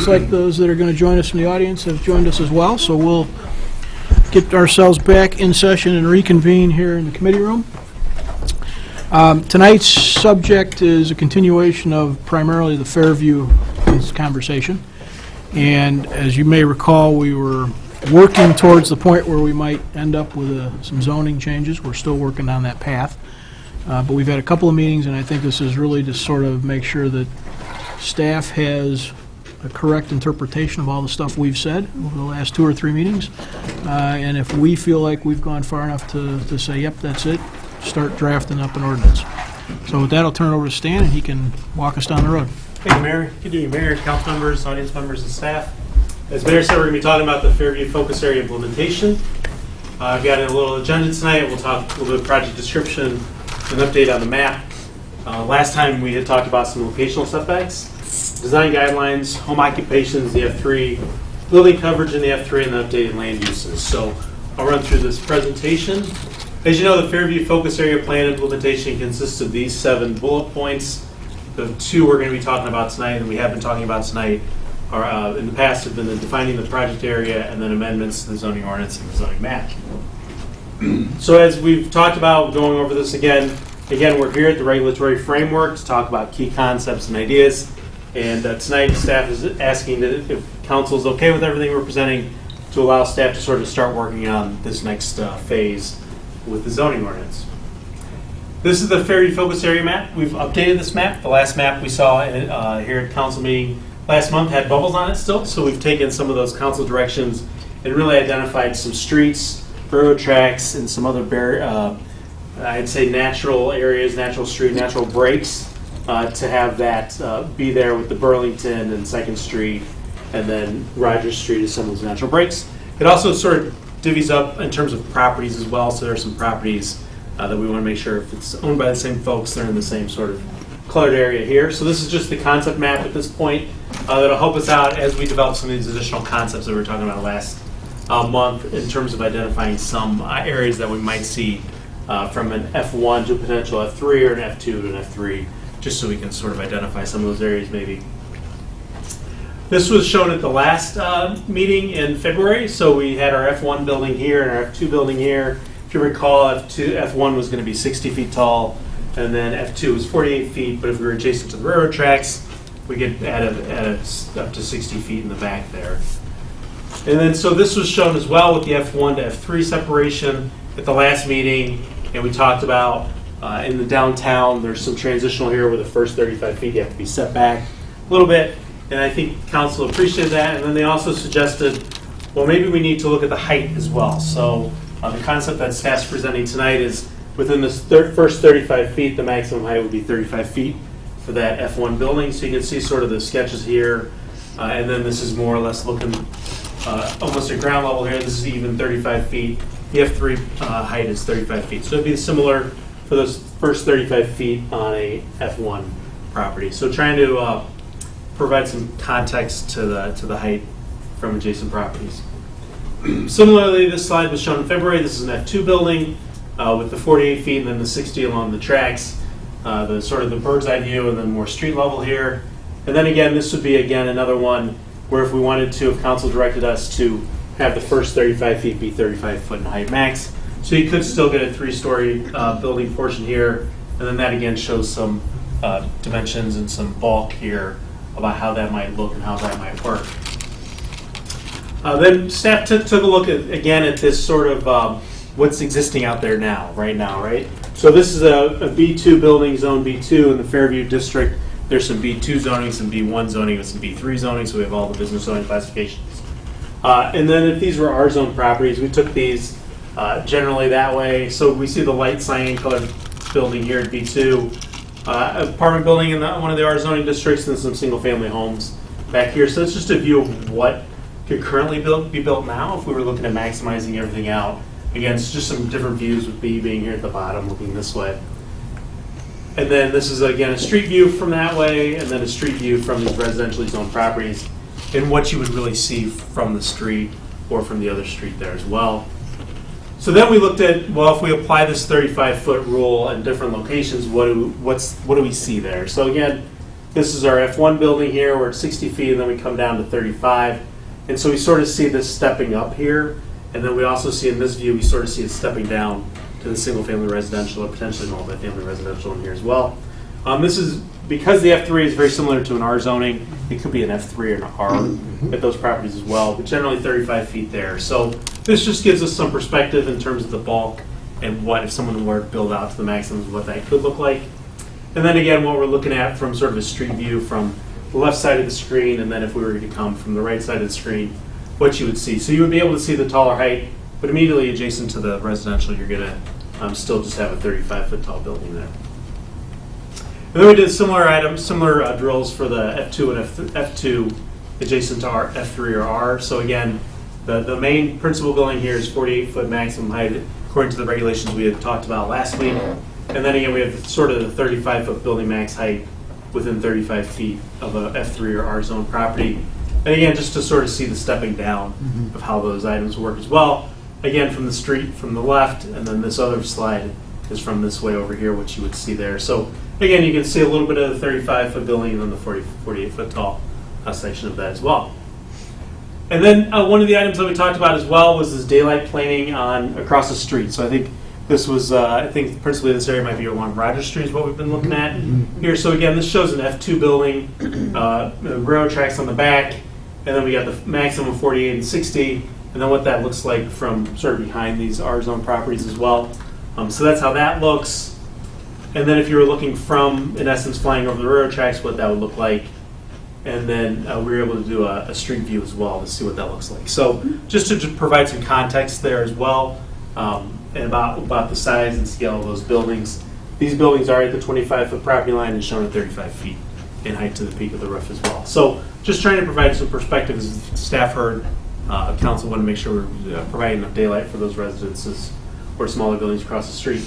Looks like those that are going to join us from the audience have joined us as well, so we'll get ourselves back in session and reconvene here in the committee room. Tonight's subject is a continuation of primarily the Fairview conversation. And as you may recall, we were working towards the point where we might end up with some zoning changes. We're still working on that path. But we've had a couple of meetings, and I think this is really to sort of make sure that staff has a correct interpretation of all the stuff we've said over the last 2 or 3 meetings. And if we feel like we've gone far enough to say, yep, that's it, start drafting up an ordinance. So with that, I'll turn it over to Stan, and he can walk us down the road. Thank you, Mayor. Good evening, Mayor, council members, audience members, and staff. As Mayor said, we're going to be talking about the Fairview Focus Area implementation. I've got a little agenda tonight. We'll talk a little bit of project description, an update on the map. Last time we had talked about some locational setbacks, design guidelines, home occupations, the F3, building coverage in the F3, and the updated land uses. So I'll run through this presentation. As you know, the Fairview Focus Area Plan implementation consists of these 7 bullet points. The 2 we're going to be talking about tonight, and we have been talking about tonight, are in the past have been the defining the project area and then amendments to the zoning ordinance and the zoning map. So as we've talked about, going over this again, we're here at the regulatory framework to talk about key concepts and ideas. And tonight, staff is asking that if council is okay with everything we're presenting, to allow staff to sort of start working on this next phase with the zoning ordinance. This is the Fairview Focus Area map. We've updated this map. The last map we saw here at council meeting last month had bubbles on it still, so we've taken some of those council directions and really identified some streets, railroad tracks, and some other I'd say natural areas, natural street, natural breaks to have that be there with the Burlington and 2nd Street, and then Rogers Street as some of those natural breaks. It also sort of divvies up in terms of properties as well, so there are some properties that we want to make sure if it's owned by the same folks, they're in the same sort of colored area here. So this is just the concept map at this point that'll help us out as we develop some of these additional concepts that we were talking about last month in terms of identifying some areas that we might see from an F1 to a potential F3 or an F2 to an F3, just so we can sort of identify some of those areas maybe. This was shown at the last meeting in February. So we had our F1 building here and our F2 building here. If you recall, F1 was going to be 60 feet tall, and then F2 was 48 feet, but if we were adjacent to the railroad tracks, we get added up to 60 feet in the back there. And then, so this was shown as well with the F1 to F3 separation at the last meeting, and we talked about in the downtown, there's some transitional here where the first 35 feet you have to be set back a little bit, and I think council appreciated that, and then they also suggested, well, maybe we need to look at the height as well. So the concept that staff's presenting tonight is within the first 35 feet, the maximum height would be 35 feet for that F1 building. So you can see sort of the sketches here, and then this is more or less looking almost at ground level here. This is even 35 feet. The F3 height is 35 feet. So it'd be similar for those first 35 feet on a F1 property. So trying to provide some context to the height from adjacent properties. Similarly, this slide was shown in February. This is an F2 building with the 48 feet and then the 60 along the tracks, the sort of the bird's eye view, and then more street level here. And then again, this would be again another one where if we wanted to, if council directed us to have the first 35 feet be 35 foot in height max. So you could still get a 3-story building portion here, and then that again shows some dimensions and some bulk here about how that might look and how that might work. Then staff took a look again at this sort of what's existing out there now, right? So this is a B2 building, zone B2 in the Fairview district. There's some B2 zoning, some B1 zoning, and some B3 zoning, so we have all the business zoning classifications. And then if these were our zone properties, we took these generally that way. So we see the light cyan colored building here at B2, apartment building in one of the R zoning districts, and some single family homes back here. So it's just a view of what could currently be built now if we were looking at maximizing everything out. Again, it's just some different views with B being here at the bottom looking this way. And then this is again a street view from that way, and then a street view from these residentially zoned properties, and what you would really see from the street or from the other street there as well. So then we looked at, well, if we apply this 35-foot rule in different locations, what do we see there? So again, This is our F1 building here. We're at 60 feet, and then we come down to 35. And so we sort of see this stepping up here. And then we also see in this view, we sort of see it stepping down to the single-family residential or potentially multi-family residential in here as well. This is, because the F3 is very similar to an R zoning, it could be an F3 or an R at those properties as well, but generally 35 feet there. So this just gives us some perspective in terms of the bulk and what, if someone were to build out to the maximum, what that could look like. And then again, what we're looking at from sort of a street view from the left side of the screen, and then if we were to come from the right side of the screen, what you would see. So you would be able to see the taller height, but immediately adjacent to the residential, you're going to still just have a 35-foot tall building there. And then we did similar items, similar drills for the F2 and F2 adjacent to our F3 or R. So again, the main principal building here is 48-foot maximum height according to the regulations we had talked about last week. And then again, we have sort of the 35-foot building max height within 35 feet of a F3 or R zone property. And again, just to sort of see the stepping down of how those items work as well. Again, from the street from the left, and then this other slide is from this way over here, which you would see there. So again, you can see a little bit of the 35-foot building and then the 48-foot tall section of that as well. And then one of the items that we talked about as well was this daylight planning across the street. So I think this was, I think principally this area might be along Rogers Street is what we've been looking at here. So again, this shows an F2 building, railroad tracks on the back, and then we got the maximum 48 and 60, and then what that looks like from sort of behind these R zone properties as well. So that's how that looks. And then if you were looking from, in essence, flying over the railroad tracks, what that would look like. And then we were able to do a street view as well to see what that looks like. So just to provide some context there as well, and about the size and scale of those buildings. These buildings are at the 25-foot property line and shown at 35 feet in height to the peak of the roof as well. So just trying to provide some perspective as staff heard, council wanted to make sure we're providing enough daylight for those residences or smaller buildings across the street.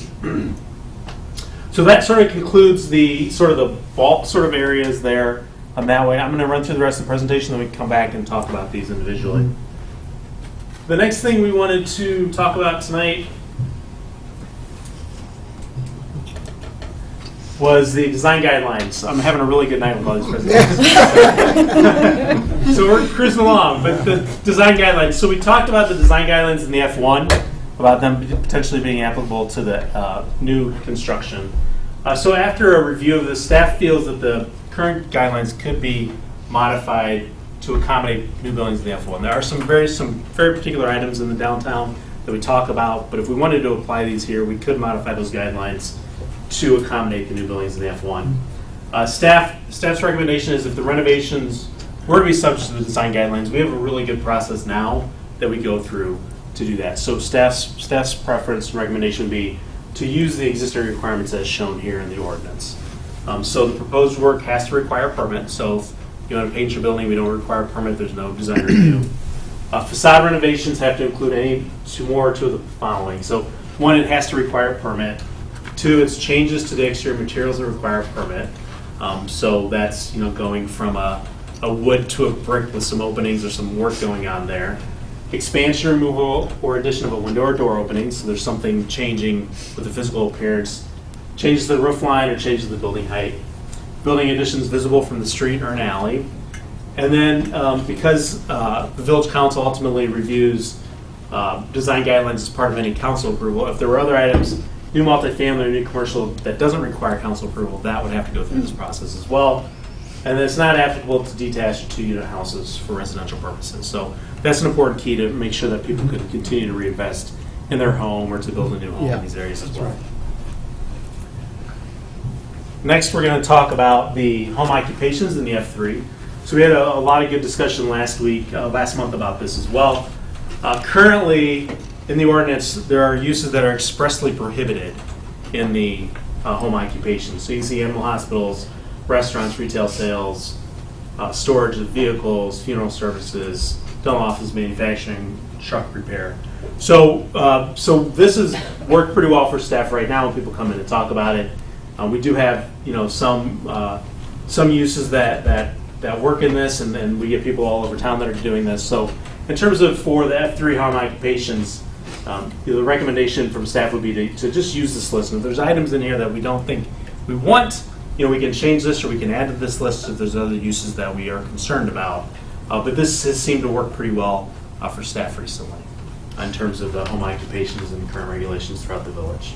So that sort of concludes the sort of the bulk sort of areas there. That way, I'm going to run through the rest of the presentation, then we can come back and talk about these individually. The next thing we wanted to talk about tonight was the design guidelines. I'm having a really good night with all these presentations. So we're cruising along, but the design guidelines. So we talked about the design guidelines in the F1, about them potentially being applicable to the new construction. So after a review of this, staff feels that the current guidelines could be modified to accommodate new buildings in the F1. There are some very particular items in the downtown that we talk about, but if we wanted to apply these here, we could modify those guidelines to accommodate the new buildings in the F1. Staff's recommendation is if the renovations were to be subject to the design guidelines, we have a really good process now that we go through to do that. So staff's preference and recommendation would be to use the existing requirements as shown here in the ordinance. So the proposed work has to require a permit. So if you want to paint your building, we don't require a permit. There's no design review. Facade renovations have to include two of the following. So one, it has to require a permit. Two, it's changes to the exterior materials that require a permit. So that's going from a wood to a brick with some openings or some work going on there. Expansion, removal, or addition of a window or door opening. So there's something changing with the physical appearance. Changes to the roof line or changes the building height. Building additions visible from the street or an alley. And then because the village council ultimately reviews design guidelines as part of any council approval, if there were other items, new multifamily or new commercial that doesn't require council approval, that would have to go through this process as well. And then it's not applicable to detached or two-unit houses for residential purposes. So that's an important key to make sure that people can continue to reinvest in their home or to build a new home in these areas as well. Right. Next, we're going to talk about the home occupations in the F3. So we had a lot of good discussion last month about this as well. Currently, in the ordinance, there are uses that are expressly prohibited in the home occupation. So you can see animal hospitals, restaurants, retail sales, storage of vehicles, funeral services, dental office, manufacturing, truck repair. So this has worked pretty well for staff right now when people come in and talk about it. We do have some uses that work in this, and we get people all over town that are doing this. So in terms of for the F3 home occupations, the recommendation from staff would be to just use this list. And if there's items in here that we don't think we want we can change this or we can add to this list if there's other uses that we are concerned about. But this has seemed to work pretty well for staff recently in terms of the home occupations and current regulations throughout the village.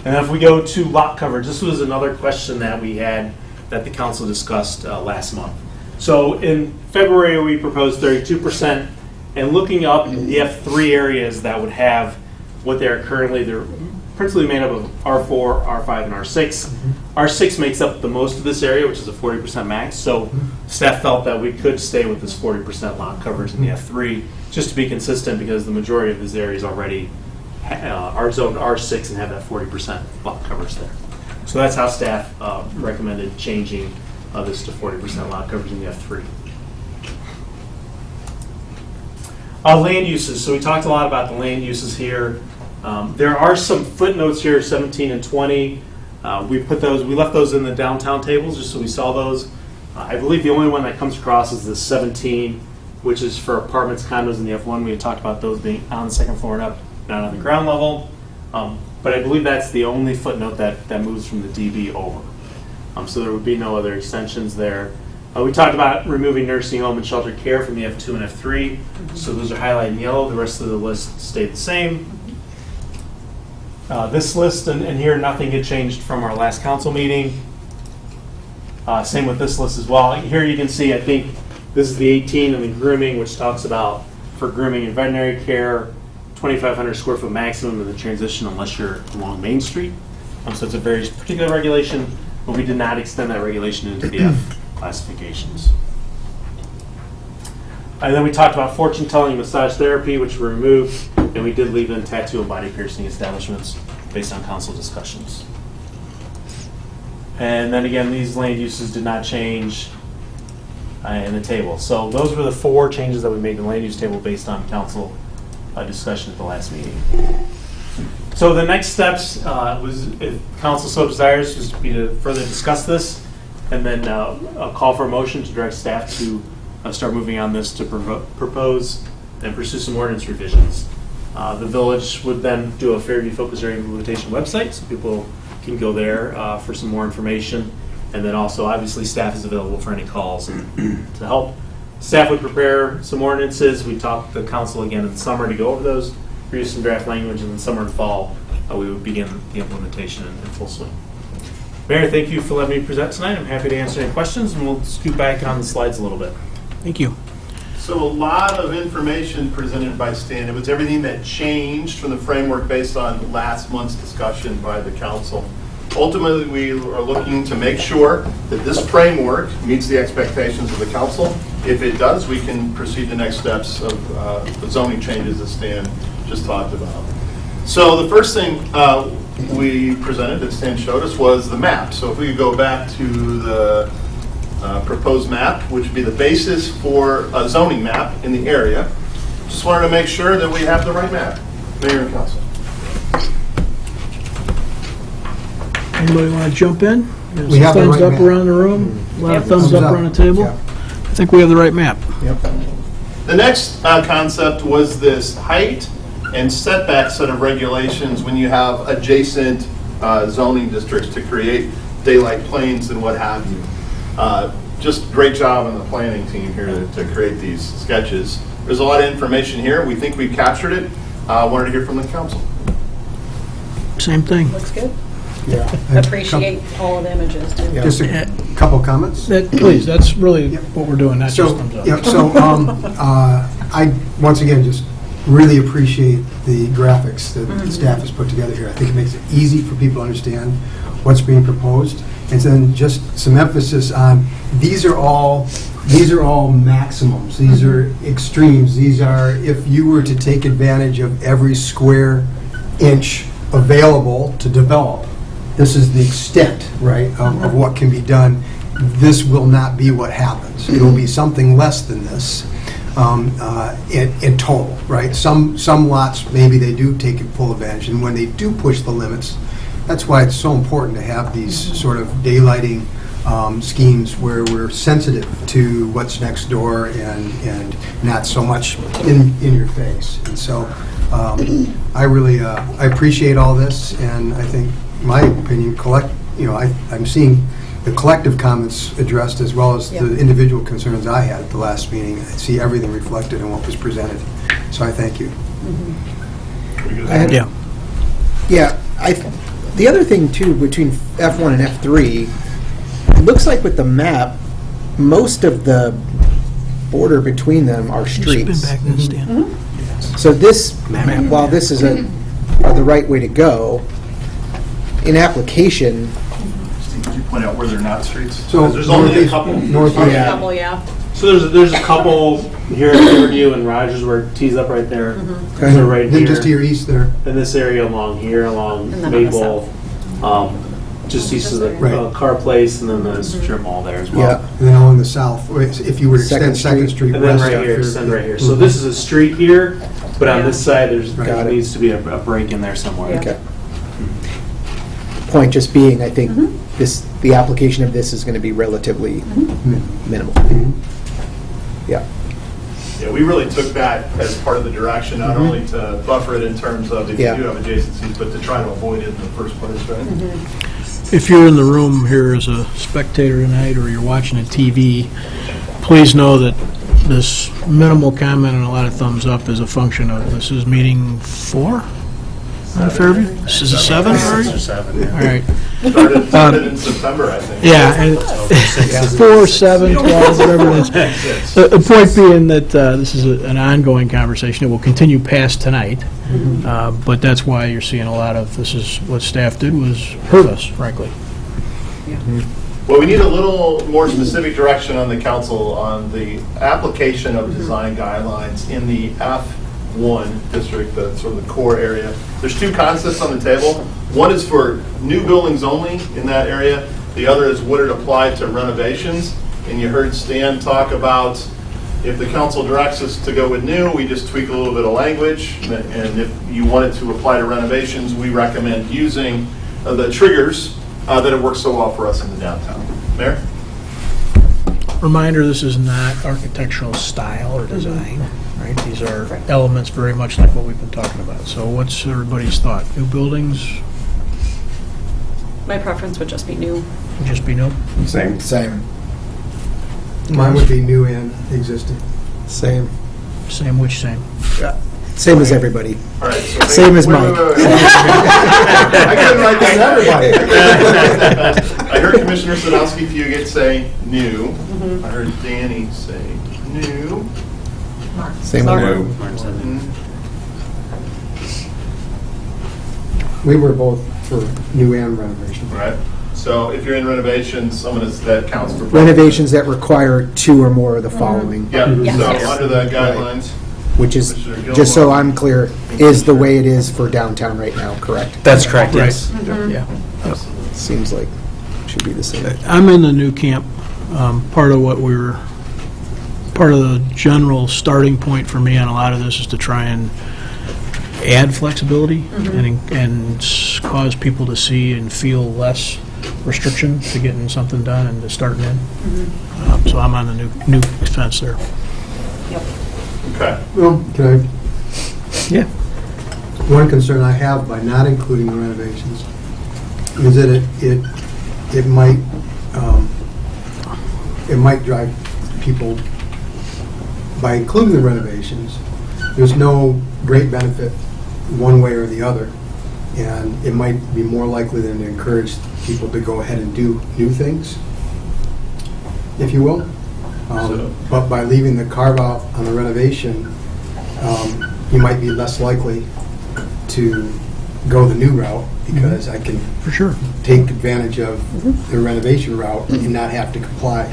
And if we go to lot coverage, this was another question that we had that the council discussed last month. So in February, we proposed 32%, and looking up the F3 areas that would have what they are currently, they're principally made up of R4, R5, and R6. R6 makes up the most of this area, which is a 40% max, so staff felt that we could stay with this 40% lot coverage in the F3, just to be consistent, because the majority of these areas already are zoned R6 and have that 40% lot coverage there. So that's how staff recommended changing this to 40% lot coverage in the F3. Land uses. So we talked a lot about the land uses here. There are some footnotes here, 17 and 20. We left those in the downtown tables just so we saw those. I believe the only one that comes across is the 17, which is for apartments, condos in the F1. We had talked about those being on the second floor and up, not on the ground level. But I believe that's the only footnote that moves from the DB over. So there would be no other extensions there. We talked about removing nursing home and shelter care from the F2 and F3. So those are highlighted in yellow. The rest of the list stayed the same. This list and here, nothing had changed from our last council meeting. Same with this list as well. Here you can see, I think this is the 18 and the grooming, which talks about for grooming and veterinary care, 2,500 square foot maximum in the transition unless you're along Main Street. So it's a very particular regulation, but we did not extend that regulation into the F classifications. And then we talked about fortune telling and massage therapy, which were removed, and we did leave in tattoo and body piercing establishments based on council discussions. And then again, these land uses did not change in the table. So those were the 4 changes that we made in the land use table based on council discussion at the last meeting. So the next steps was, if council so desires, was to be to further discuss this, and then a call for a motion to direct staff to start moving on this to propose and pursue some ordinance revisions. The village would then do a Fairview Focus Area Implementation website, so people can go there for some more information. And then also, obviously, staff is available for any calls and to help. Staff would prepare some ordinances. We talked to council again in the summer to go over those, produce some draft language, and then summer and fall, we would begin the implementation in full swing. Mayor, thank you for letting me present tonight. I'm happy to answer any questions, and we'll scoot back on the slides a little bit. Thank you. So a lot of information presented by Stan. It was everything that changed from the framework based on last month's discussion by the council. Ultimately, we are looking to make sure that this framework meets the expectations of the council. If it does, we can proceed to next steps of the zoning changes that Stan just talked about. So the first thing we presented that Stan showed us was the map. So if we could go back to the proposed map, which would be the basis for a zoning map in the area. Just wanted to make sure that we have the right map. Mayor and council. Anybody want to jump in? There's We have the thumbs right up map. around the room. A lot of thumbs Thumbs up up. around the table. Yeah. I think we have the right map. Yep. The next concept was this height and setback set of regulations when you have adjacent zoning districts to create daylight planes and what have you. Just great job on the planning team here to create these sketches. There's a lot of information here. We think we've captured it. Wanted to hear from the council. Same thing. Looks good. Yeah. Appreciate all of the images too. Yeah. Just a couple comments. Please, that's really what we're doing, not just So, thumbs up. yeah, so I, once again, just really appreciate the graphics that the staff has put together here. I think it makes it easy for people to understand what's being proposed. And then just some emphasis on, these are all maximums. These are extremes. These are, if you were to take advantage of every square inch available to develop, this is the extent, right, of what can be done. This will not be what happens. It will be something less than this in total, right? Some lots, maybe they do take full advantage, and when they do push the limits, that's why it's so important to have these sort of daylighting schemes where we're sensitive to what's next door and not so much in your face. And so I really I appreciate all this, and I think my opinion, I'm seeing the collective comments addressed as well as Yeah. the individual concerns I had at the last meeting. I see everything reflected in what was presented, so I thank you. Yeah. Yeah, the other thing too, between F1 and F3, it looks like with the map, most of the border between them are streets. Spin back and stand. So this, while this is the right way to go, in application, Steve, could you point out where they're not streets? So There's only a couple. Northeast. Yeah. Couple, yeah. So there's a couple here at Fairview and Rogers where it tees up right there. Okay. So right Then just to here, your east there. in this area along here, along And then on the Maple, just east of the Right. car place, and then the strip mall there as well. yeah, And then along the south, if you were to Second extend Second Street. Street And then west. right here, out extend right here. So Mhm. this is a street here, but on Yeah. this side, there Got it. needs to be a break in there somewhere. Yeah. okay. Point just being, I think the application of this is going to be relatively minimal. Yeah. Yeah, we really took that as part of the direction, not only to buffer it in terms of if you Yeah. do have adjacencies, but to try to avoid it in the first place, right? If you're in the room here as a spectator tonight, or you're watching a TV, please know that this minimal comment and a lot of thumbs up is a function of, this is meeting 4 on Fairview? This is a 7 already? 6 or 7, yeah. All right. Started in September, I think. Yeah, and 4, 7, 12, whatever it is. The point being that this is an ongoing conversation. It will continue past tonight, but that's why you're seeing a lot of, this is what staff did, was hurt us, frankly. Well, we need a little more specific direction on the council on the application of design guidelines in the F1 district, the sort of the core area. There's two concepts on the table. One is for new buildings only in that area. The other is would it apply to renovations? And you heard Stan talk about if the council directs us to go with new, we just tweak a little bit of language. And if you wanted to apply to renovations, we recommend using the triggers that have worked so well for us in the downtown. Mayor? Reminder, this is not architectural style or design, right? These are elements very much like what we've been talking about. So what's everybody's thought? New buildings, My preference would just be new. would just be new? Same. Mine would be new and existing. Same. Same which same? Same as everybody. All right. So Same as wait, mine. wait, wait. I couldn't write that down. I heard Commissioner Sadowski Fugit say new. I heard Danny say new. Same Sorry. with Mm. We were both for new and renovation. All right. So if you're in renovations, that counts for. renovations that require 2 or more of the following, Yeah, Yes. so Yes. under the guidelines. which is, Commissioner just so Gilmore. I'm clear, is the way it is for downtown right now, correct? That's correct, Right. yes. Yeah. Seems like should be the same. I'm in the new camp. Part of the general starting point for me on a lot of this is to try and add flexibility and cause people to see and feel less restriction to getting something done and to starting in. So I'm on the new fence there. Okay. Well, can I, Yeah. one concern I have by not including the renovations is that it might drive people, by including the renovations, there's no great benefit one way or the other, and it might be more likely than to encourage people to go ahead and do new things, if you will. But by leaving the carve-out on the renovation, you might be less likely to go the new route, because I can For sure. take advantage of the renovation route and not have to comply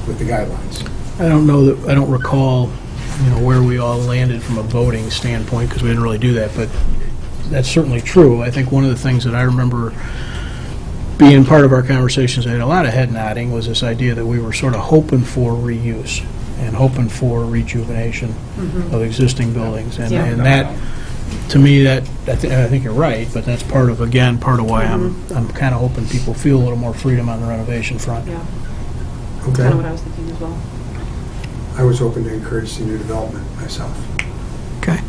with the guidelines. I don't recall, where we all landed from a voting standpoint, because we didn't really do that, but that's certainly true. I think one of the things that I remember being part of our conversations, I had a lot of head nodding, was this idea that we were sort of hoping for reuse and hoping for rejuvenation of existing buildings. And Yeah. and that, to me, I think you're right, but that's part of why I'm kind of hoping people feel a little more freedom on the renovation front. Yeah, Okay? kind of what I was thinking as well. I was hoping to encourage senior development myself. Okay.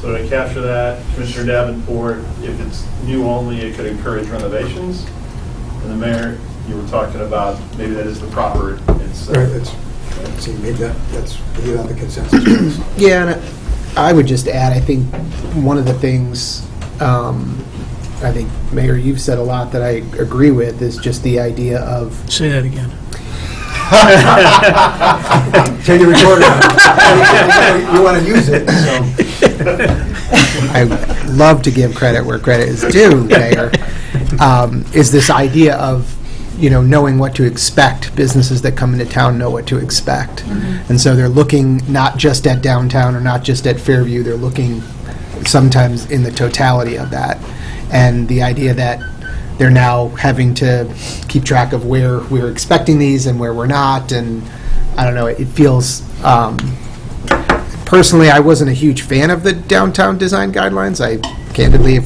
So to capture that, Commissioner Davenport, if it's new only, it could encourage renovations. And the mayor, you were talking about, maybe that is the proper instead. Right, see, maybe that's really not the consensus. Yeah, and I would just add, I think one of the things, I think, Mayor, you've said a lot that I agree with, is just the idea of, Say that again. Turn your recorder on. You want to use it, so. I love to give credit where credit is due, Mayor, is this idea of, knowing what to expect. Businesses that come into town know what to expect. And so they're looking not just at downtown or not just at Fairview, they're looking sometimes in the totality of that. And the idea that they're now having to keep track of where we're expecting these and where we're not, and I don't know, it feels, personally, I wasn't a huge fan of the downtown design guidelines. I candidly,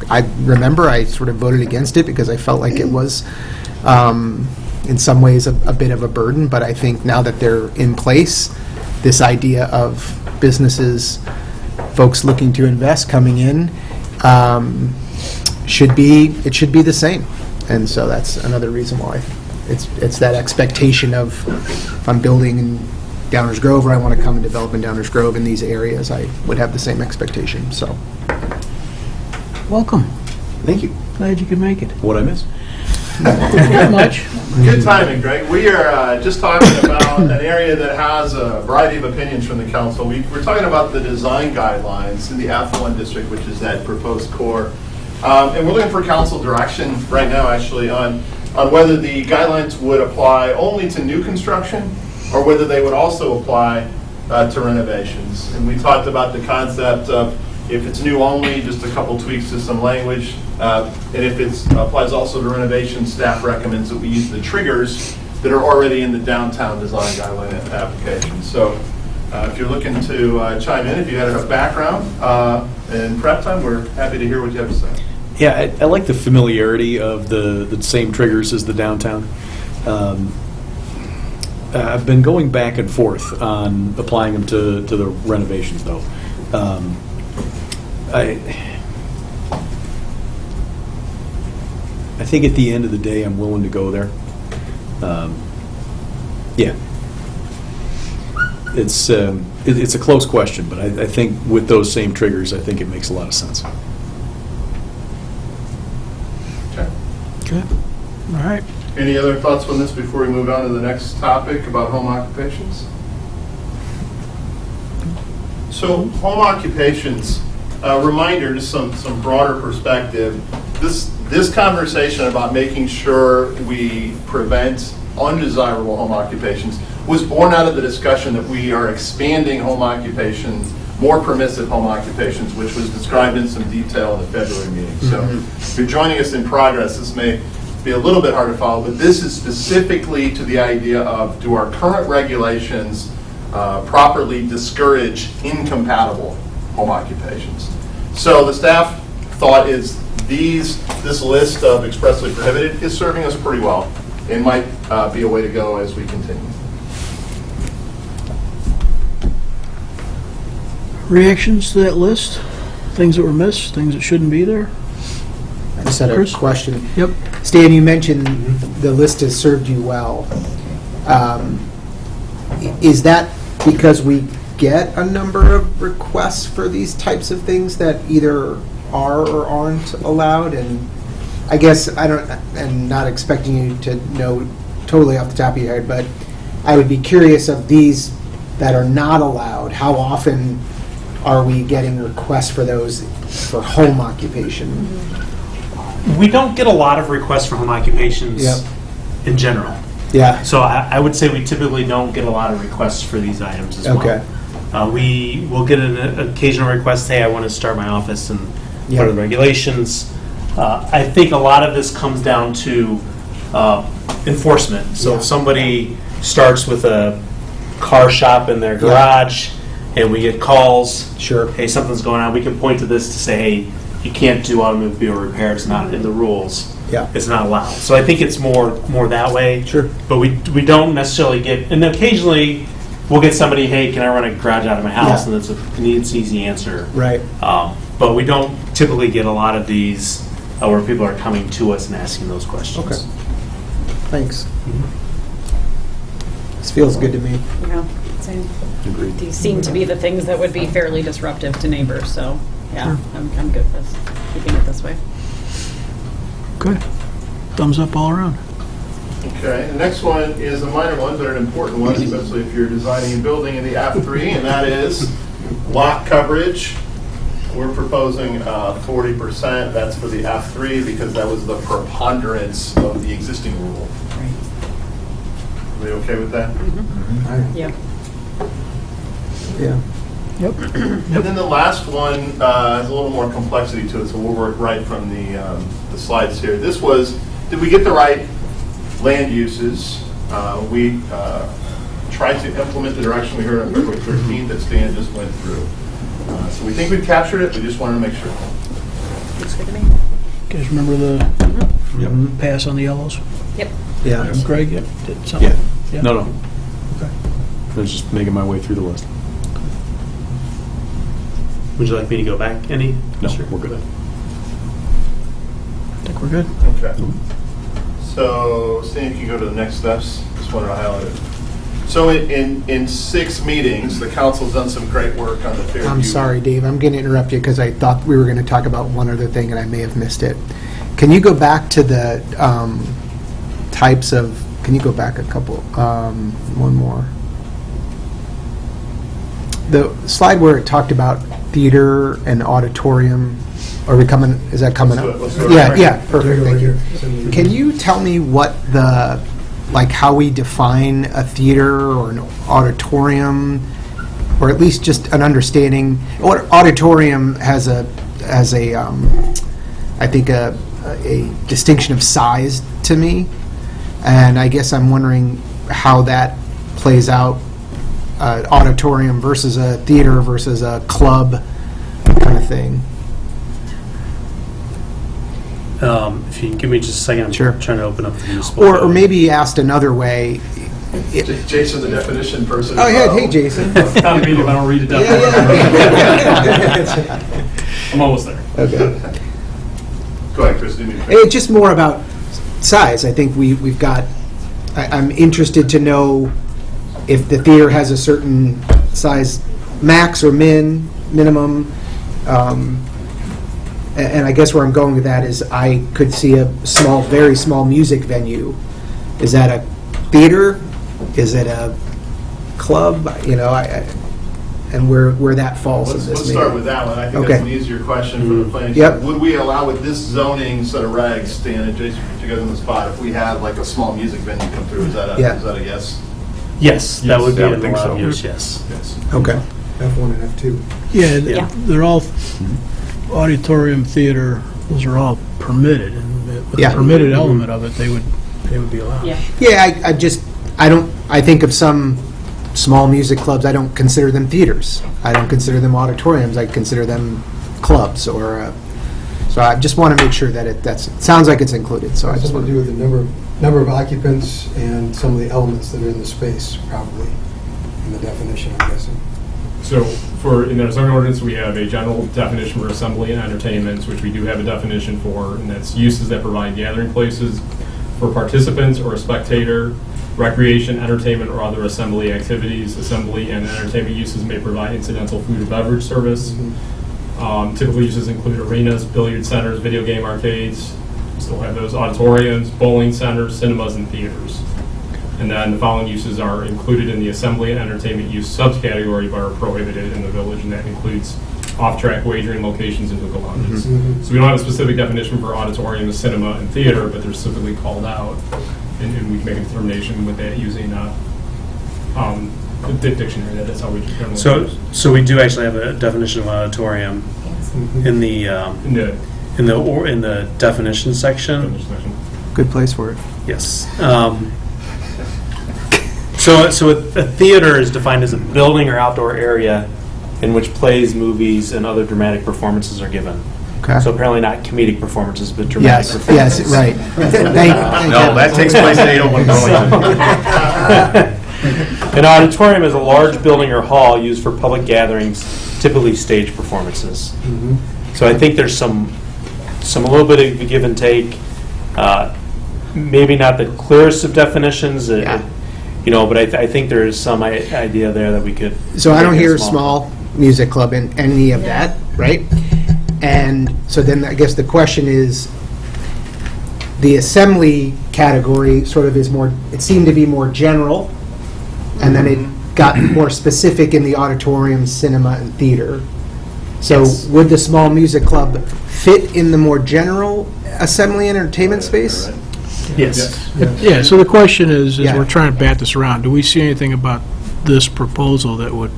I remember I sort of voted against it because I felt like it was, in some ways, a bit of a burden, but I think now that they're in place, this idea of businesses, folks looking to invest, coming in, should be the same. And so that's another reason why it's that expectation of, if I'm building in Downers Grove or I want to come and develop in Downers Grove in these areas, I would have the same expectation. So Welcome. Thank you. Glad you could make it. What'd I miss? Not much. Good timing, Greg. We are just talking about an area that has a variety of opinions from the council. We're talking about the design guidelines in the F1 district, which is that proposed core. And we're looking for council direction right now, actually, on whether the guidelines would apply only to new construction or whether they would also apply to renovations. And we talked about the concept of, if it's new only, just a couple tweaks to some language. And if it applies also to renovation, staff recommends that we use the triggers that are already in the downtown design guideline application. So if you're looking to chime in, if you had a background in prep time, we're happy to hear what you have to say. Yeah, I like the familiarity of the same triggers as the downtown. I've been going back and forth on applying them to the renovations, though. I think at the end of the day, I'm willing to go there. Yeah. It's a close question, but I think with those same triggers, I think it makes a lot of sense. Okay. Okay. All right. Any other thoughts on this before we move on to the next topic about home occupations? So home occupations, reminder, just some broader perspective. This conversation about making sure we prevent undesirable home occupations was born out of the discussion that we are expanding home occupations, more permissive home occupations, which was described in some detail in the February meeting. So if you're joining us in progress, this may be a little bit hard to follow, but this is specifically to the idea of, do our current regulations properly discourage incompatible home occupations? So the staff thought is this list of expressly prohibited is serving us pretty well and might be a way to go as we continue. Reactions to that list? Things that were missed, things that shouldn't be there? I just had a Chris? question. Yep. Stan, you mentioned the list has served you well. Is that because we get a number of requests for these types of things that either are or aren't allowed? And I guess and not expecting you to know totally off the top of your head, but I would be curious of these that are not allowed, how often are we getting requests for those for home occupation? We don't get a lot of requests for home occupations in general. Yeah. So I would say we typically don't get a lot of requests for these items as well. Okay. We will get an occasional request, hey, I want to start my office and Yeah. what are the regulations? I think a lot of this comes down to enforcement. So if somebody starts with a car shop in their garage and we get calls, Sure. hey, something's going on, we can point to this to say, hey, you can't do automobile repair, it's not in the rules. Yeah. It's not allowed. So I think it's more that way. Sure. But we don't necessarily get, and occasionally we'll get somebody, hey, can I run a garage out of my house? Yeah. And it's an easy answer. Right. But we don't typically get a lot of these where people are coming to us and asking those questions. Okay. Thanks. This feels good to me. Yeah, same. Agreed. These seem to be the things that would be fairly disruptive to neighbors, so, yeah, I'm good with keeping it this way. Good. Thumbs up all around. Okay, the next one is a minor one, but an important one, especially if you're designing and building in the F3, and that is lot coverage. We're proposing 40%. That's for the F3 because that was the preponderance of the existing rule. Are we okay with that? Yeah. Yeah. Yep. And then the last one has a little more complexity to it, so we'll work right from the slides here. This was, did we get the right land uses? We tried to implement the direction we heard on February 13th that Stan just went through. So we think we've captured it, we just wanted to make sure. Looks good to me. You guys remember the pass on the yellows? Yep. Yeah. Greg, did something? Yeah. No. Okay. I was just making my way through the list. Would you like me to go back any? No, we're good. I think we're good. Okay. So, Stan, you can go to the next steps. Just wanted to highlight it. So in 6 meetings, the council's done some great work on the Fairview. I'm sorry, Dave. I'm going to interrupt you because I thought we were going to talk about one other thing and I may have missed it. Can you go back to the types of, can you go back a couple, one more? The slide where it talked about theater and auditorium, are we coming, is that coming up? Let's do it. Yeah, perfect, thank you. Can you tell me what the, like how we define a theater or an auditorium, or at least just an understanding? Auditorium has a I think a distinction of size to me, and I guess I'm wondering how that plays out, auditorium versus a theater versus a club kind of thing. If you can give me just a second, I'm Sure. trying to open up the municipal. Or maybe asked another way. Jason, the definition person. Oh, yeah, hey, Jason. I'll read it if I don't read it down. Yeah. I'm almost there. Okay. Go ahead, Chris. It's just more about size. I think we've got, I'm interested to know if the theater has a certain size, max or minimum. And I guess where I'm going with that is I could see a small, very small music venue. Is that a theater? Is it a club? You know, and where that falls in this. Let's start with that one. I think Okay. that's an easier question for the planning. Yep. Would we allow with this zoning set of regs, Stan and Jason, put together in the spot, if we had like a small music venue come through, is that a yes? Yes, that would be I would an think allowed so. use, yes. Yes. Okay. F1 and F2. Yeah, Yeah. they're all auditorium, theater, those are all permitted, and with the Yeah. permitted element of it, they would be allowed. Yeah. Yeah, I think of some small music clubs, I don't consider them theaters. I don't consider them auditoriums, I consider them clubs, or, so I just want to make sure that it sounds like it's included, so I Has just something want to do with the number of occupants and some of the elements that are in the space, probably, in the definition, I'm guessing. So in our zoning ordinance, we have a general definition for assembly and entertainment, which we do have a definition for, and that's uses that provide gathering places for participants or a spectator, recreation, entertainment, or other assembly activities. Assembly and entertainment uses may provide incidental food or beverage service. Typical uses include arenas, billiard centers, video game arcades. We still have those auditoriums, bowling centers, cinemas, and theaters. And then the following uses are included in the assembly and entertainment use subcategory but are prohibited in the village, and that includes off-track wagering locations and hookah lounges. So we don't have a specific definition for auditorium, cinema, and theater, but they're specifically called out, and we can make a determination with that using the dictionary. That's how we determine. So we do actually have a definition of auditorium in the in the in the definition section. section. good place for it. Yes. So a theater is defined as a building or outdoor area in which plays, movies, and other dramatic performances are given. Okay. So apparently not comedic performances, but dramatic Yes, performances. right. Thank No, you. that takes place at 801 Burlington. An auditorium is a large building or hall used for public gatherings, typically stage performances. So I think there's a little bit of a give and take. Maybe not the clearest of definitions, but I think there is some idea there that we could. So I don't make it hear small music club in any of that, right? And so then I guess the question is, the assembly category sort of is more, it seemed to be more general, and then it got more specific in the auditorium, cinema, and theater. So Yes. would the small music club fit in the more general assembly and entertainment space? Yes. Yeah, so the question is Yeah. we're trying to bat this around, do we see anything about this proposal that would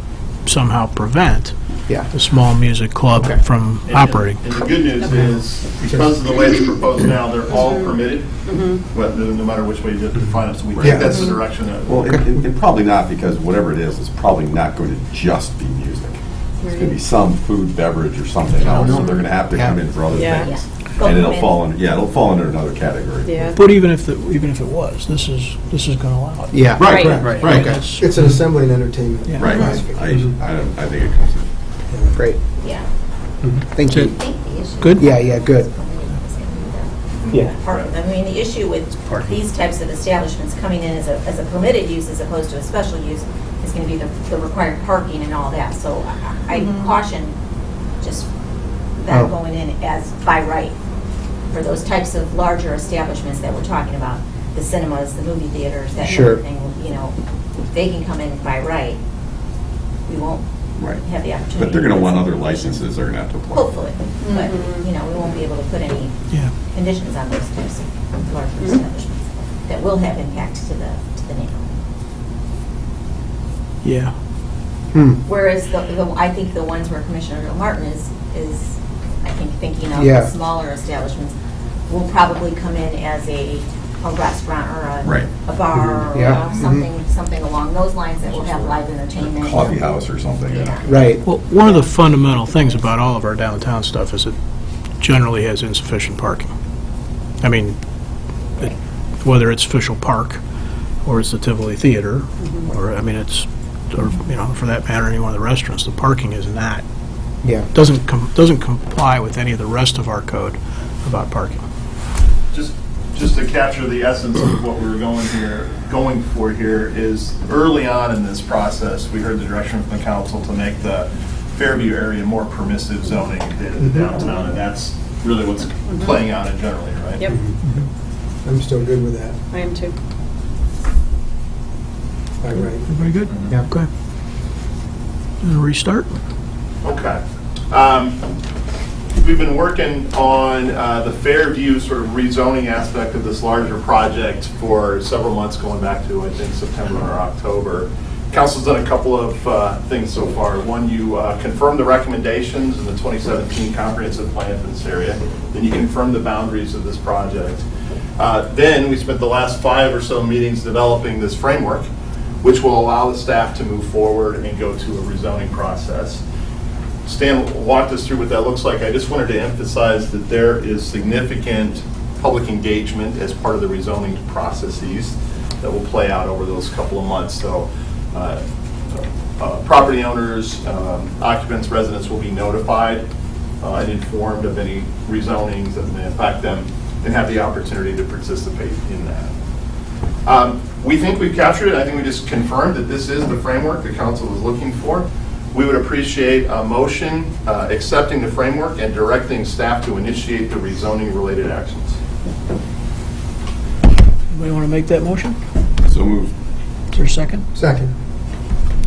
somehow prevent Yeah. the small music club Okay. from operating? And the good news is, because of the way it's proposed now, they're all permitted, no matter which way you define it. So we think that's the direction that. Well, and probably not, because whatever it is, it's probably not going to just be music. It's going to be some food, beverage, or something else, so they're going to have to come in for other Yeah. things. And it'll fall under another category. Yeah. But even if it was, this is going to allow it. Yeah. Right. Right. Okay. That's- It's an assembly and entertainment. Yeah. Right, I think it comes in. Great. Yeah, Thank you. I think the issue. Good? Yeah, good. Yeah. I mean, the issue with these types of establishments coming in as a permitted use as opposed to a special use is going to be the required parking and all that. So I caution just that Oh. going in as by right for those types of larger establishments that we're talking about, the cinemas, the movie theaters, that kind Sure. of thing. If they can come in by right, we won't Right. have the opportunity. But they're going to want other licenses they're going to have to apply. Hopefully, but, we won't be able to put any Yeah. conditions on those types of larger establishments that will have impact to the neighborhood. Yeah. Whereas I think the ones where Commissioner Martin is, I think, thinking of Yeah. the smaller establishments will probably come in as a restaurant or Right. a bar or Yeah. something along those lines that will have live entertainment. Coffee house or something. Yeah. Right. Well, one of the fundamental things about all of our downtown stuff is it generally has insufficient parking. I mean, whether it's Fischel Park or it's the Tivoli Theater, or, I mean, or, for that matter, any one of the restaurants, the parking is not, Yeah. doesn't comply with any of the rest of our code about parking. Just to capture the essence of what we were going for here is, early on in this process, we heard the direction from the council to make the Fairview area more permissive zoning in the downtown, and that's really what's playing out in generally, right? Yep, I'm still good with that. I am too. By right. Everybody good? Yeah. Okay. Gonna restart? Okay. We've been working on the Fairview sort of rezoning aspect of this larger project for several months, going back to, I think, September or October. Council's done a couple of things so far. One, you confirmed the recommendations in the 2017 comprehensive plan for this area. Then you confirmed the boundaries of this project. Then we spent the last 5 or so meetings developing this framework, which will allow the staff to move forward and go to a rezoning process. Stan walked us through what that looks like. I just wanted to emphasize that there is significant public engagement as part of the rezoning processes that will play out over those couple of months. So property owners, occupants, residents will be notified and informed of any rezonings that may affect them and have the opportunity to participate in that. We think we've captured it. I think we just confirmed that this is the framework the council was looking for. We would appreciate a motion accepting the framework and directing staff to initiate the rezoning related actions. Anybody want to make that motion? So moved. Is there a second? Second.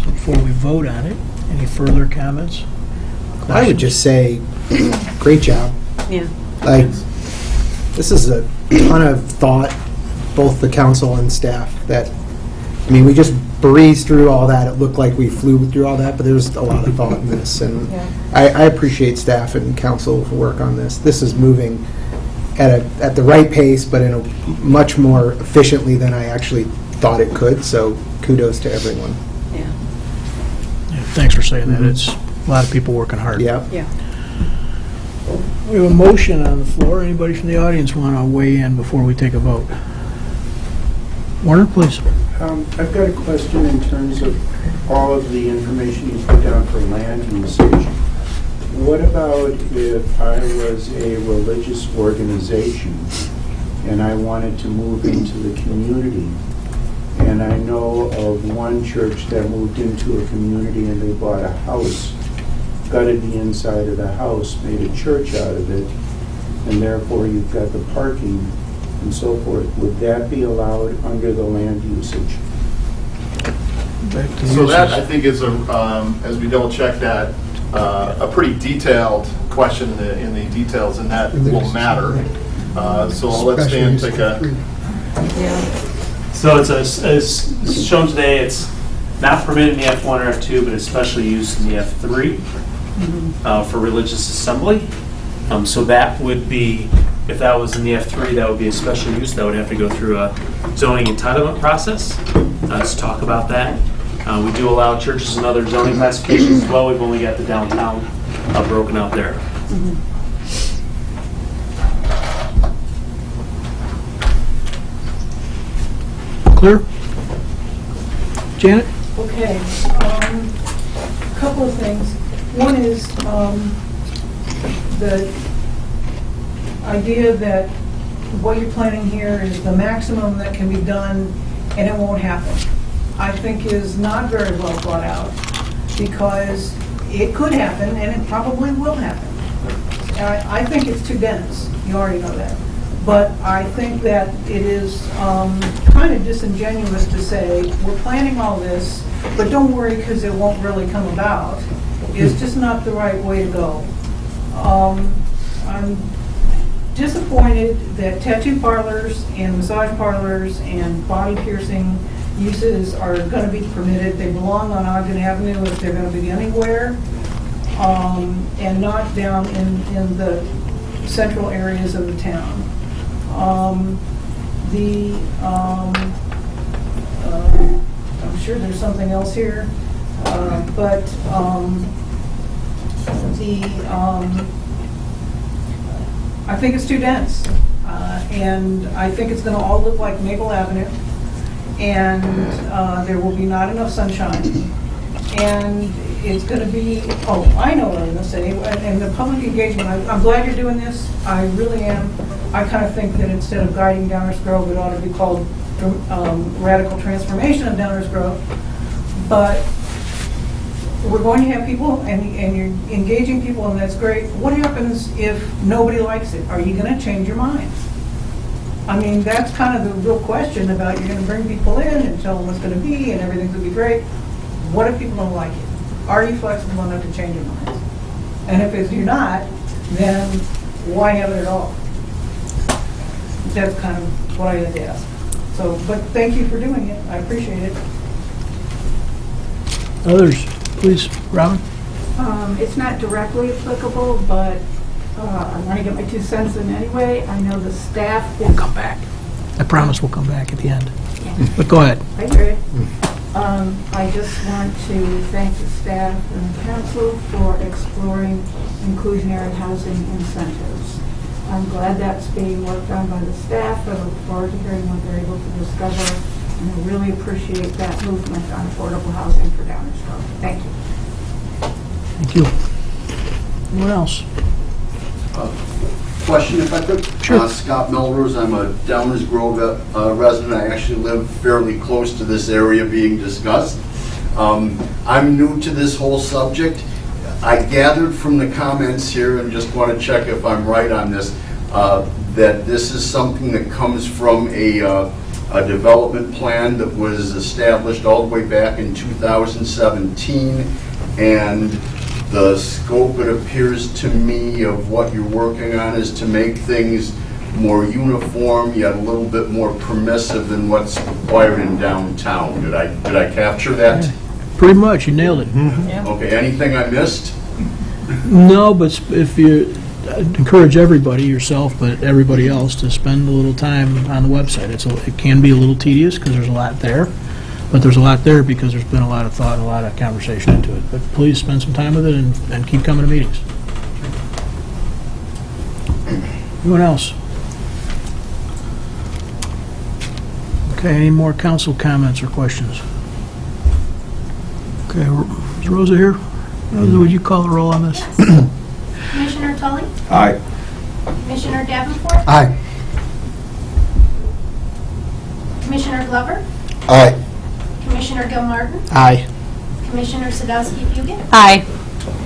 So before we vote on it, any further comments? I would just say, great job. Yeah. Like, this is a ton of thought, both the council and staff, that, I mean, we just breezed through all that. It looked like we flew through all that, but there's a lot of thought in this, and I appreciate staff and council for work on this. This is moving at the right pace, but in a much more efficiently than I actually thought it could, so kudos to everyone. Yeah. Yeah, thanks for saying that. It's a lot of people working hard. Yeah. Yeah. We have a motion on the floor. Anybody from the audience want to weigh in before we take a vote? Warner, please. I've got a question in terms of all of the information you put down for land usage. What about if I was a religious organization and I wanted to move into the community? And I know of one church that moved into a community and they bought a house, gutted the inside of the house, made a church out of it, and therefore you've got the parking and so forth. Would that be allowed under the land usage? So that, I think, is as we double check that, a pretty detailed question in the details, and that will matter. So I'll let Stan take a. So it's as shown today, it's not permitted in the F1 or F2, but it's specially used in the F3 for religious assembly. So that would be, if that was in the F3, that would be a special use. That would have to go through a zoning entitlement process. Let's talk about that. We do allow churches and other zoning classifications as well. We've only got the downtown broken out there. Clear? Janet? Okay, couple of things. One is the idea that what you're planning here is the maximum that can be done and it won't happen. I think is not very well thought out because it could happen and it probably will happen. I think it's too dense. You already know that. But I think that it is kind of disingenuous to say, we're planning all this, but don't worry because it won't really come about. It's just not the right way to go. I'm disappointed that tattoo parlors and massage parlors and body piercing uses are going to be permitted. They belong on Ogden Avenue if they're going to be anywhere, and not down in the central areas of the town. I'm sure there's something else here, but I think it's too dense, and I think it's going to all look like Maple Avenue, and there will be not enough sunshine, and it's going to be, oh, I know what I'm going to say, and the public engagement, I'm glad you're doing this, I really am. I kind of think that instead of guiding Downers Grove, it ought to be called Radical Transformation of Downers Grove, but we're going to have people, and you're engaging people, and that's great. What happens if nobody likes it? Are you going to change your mind? I mean, that's kind of the real question about you're going to bring people in and tell them what's going to be, and everything's going to be great. What if people don't like it? Are you flexible enough to change your minds? And if you're not, then why have it at all? That's kind of what I had to ask. So, but thank you for doing it. I appreciate it. Others, please. Robin? It's not directly applicable, but I want to get my 2 cents in anyway. I know the staff We'll come back. I promise we'll come back at the end. But go ahead. I hear it. I just want to thank the staff and the council for exploring inclusionary housing incentives. I'm glad that's being worked on by the staff. I look forward to hearing what they're able to discover, and I really appreciate that movement on affordable housing for Downers Grove. Thank you. Thank you. Anyone else? Question, if I could? Sure. Scott Melrose, I'm a Downers Grove resident. I actually live fairly close to this area being discussed. I'm new to this whole subject. I gathered from the comments here, and just want to check if I'm right on this, that this is something that comes from a development plan that was established all the way back in 2017, and the scope, it appears to me, of what you're working on is to make things more uniform, yet a little bit more permissive than what's required in downtown. Did I capture that? Yeah, pretty much, you nailed it. Yeah. Okay, anything I missed? No, but if you I'd encourage everybody, yourself, but everybody else, to spend a little time on the website. It can be a little tedious because there's a lot there, but there's a lot there because there's been a lot of thought and a lot of conversation into it. But please spend some time with it and keep coming to meetings. Anyone else? Okay, any more council comments or questions? Okay, is Rosa here? Rosa, would you call the roll on this? Commissioner Tully? Aye. Commissioner Davenport? Aye. Commissioner Glover? Aye. Commissioner Gilmartin? Aye. Commissioner Sadowski-Fugit? Aye.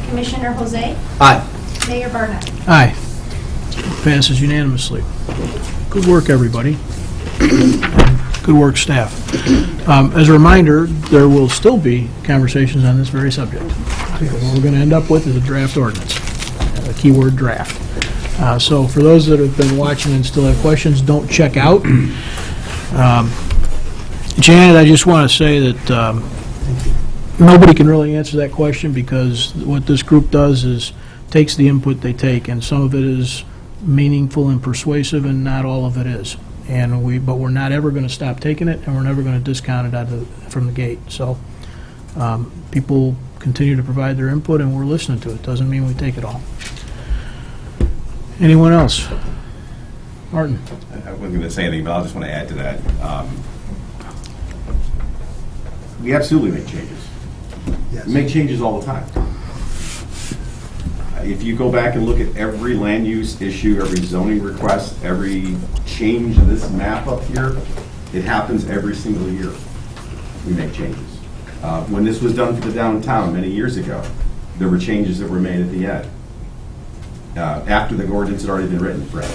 Commissioner Jose? Aye. Mayor Barnett? Aye. Passes unanimously. Good work, everybody. Good work, staff. As a reminder, there will still be conversations on this very subject. What we're going to end up with is a draft ordinance, a keyword draft. So for those that have been watching and still have questions, don't check out. Janet, I just want to say that nobody can really answer that question because what this group does is takes the input they take, and some of it is meaningful and persuasive, and not all of it is. But we're not ever going to stop taking it, and we're never going to discount it from the gate. So people continue to provide their input, and we're listening to it. Doesn't mean we take it all. Anyone else? Martin? I wasn't going to say anything, but I just want to add to that. We absolutely make changes. Yes. We make changes all the time. If you go back and look at every land use issue, every zoning request, every change in this map up here, it happens every single year. We make changes. When this was done for the downtown many years ago, there were changes that were made at the end. After the ordinance had already been written, Fred.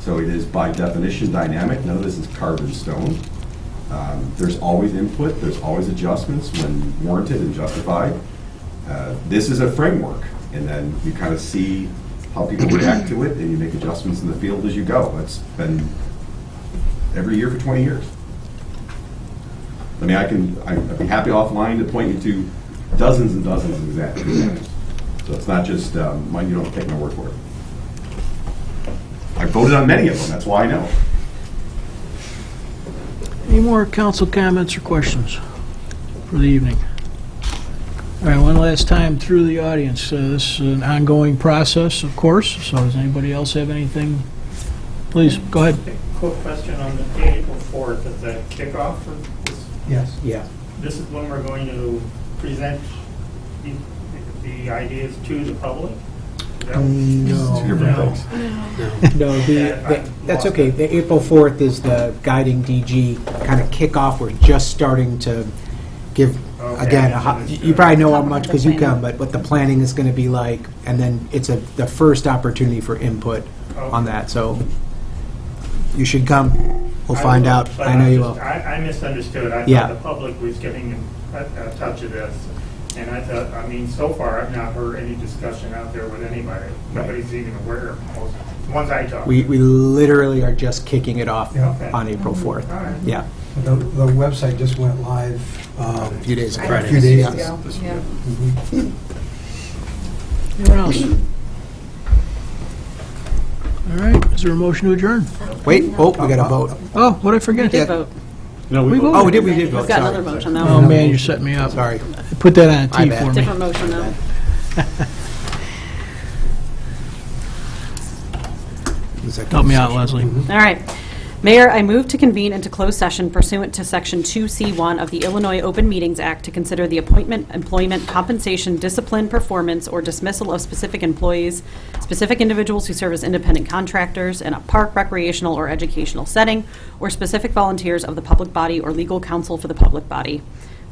So it is by definition dynamic. None of this is carved in stone. There's always input. There's always adjustments when warranted and justified. This is a framework, and then you kind of see how people react to it, and you make adjustments in the field as you go. It's been every year for 20 years. I mean, I'd be happy offline to point you to dozens and dozens of examples. So it's not just, you don't have to take my word for it. I voted on many of them, that's why I know. Any more council comments or questions for the evening? All right, one last time through the audience. This is an ongoing process, of course, so does anybody else have anything? Please, go ahead. Quick question on the April 4th, is that kickoff for this? Yes. Yeah. This is when we're going to present the ideas to the public? No. Two different things. No, that's okay. The April 4th is the guiding DG kind of kickoff. We're just starting to give, again, you probably know how much because you come, but what the planning is going to be like, and then it's the first opportunity for input on that. So you should come. We'll find out. I know you will. I misunderstood. I Yeah. thought the public was getting a touch of this. And I thought, I mean, so far, I've not heard any discussion out there with anybody. Nobody's even aware of most, the ones I talked to. We literally are just kicking it off Okay. on April 4th. All right. Yeah. The website just went live A few days ago. a few days ago. Yeah. Anyone else? All right, is there a motion to adjourn? Wait, we got to vote. Oh, what'd I forget? Did vote. No, We voted. Oh, we did vote. We've got Sorry. another motion, though. Oh, man, you're setting me up. Sorry. Put that on a My tee bad. for me. Different motion, though. Help me out, Leslie. All right. Mayor, I move to convene into closed session pursuant to Section 2C1 of the Illinois Open Meetings Act to consider the appointment, employment, compensation, discipline, performance, or dismissal of specific employees, specific individuals who serve as independent contractors in a park, recreational, or educational setting, or specific volunteers of the public body or legal counsel for the public body.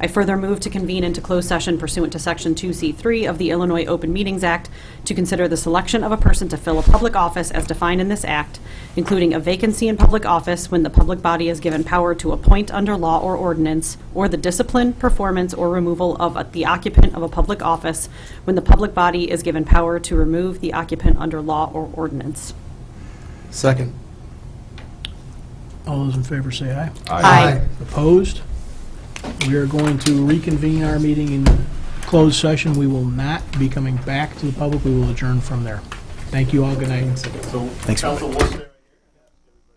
I further move to convene into closed session pursuant to Section 2C3 of the Illinois Open Meetings Act to consider the selection of a person to fill a public office as defined in this act, including a vacancy in public office when the public body is given power to appoint under law or ordinance, or the discipline, performance, or removal of the occupant of a public office when the public body is given power to remove the occupant under law or ordinance. Second. All those in favor say aye. Aye. Opposed? We are going to reconvene our meeting in closed session. We will not be coming back to the public. We will adjourn from there. Thank you all. Good night. So, Thanks, Council, was there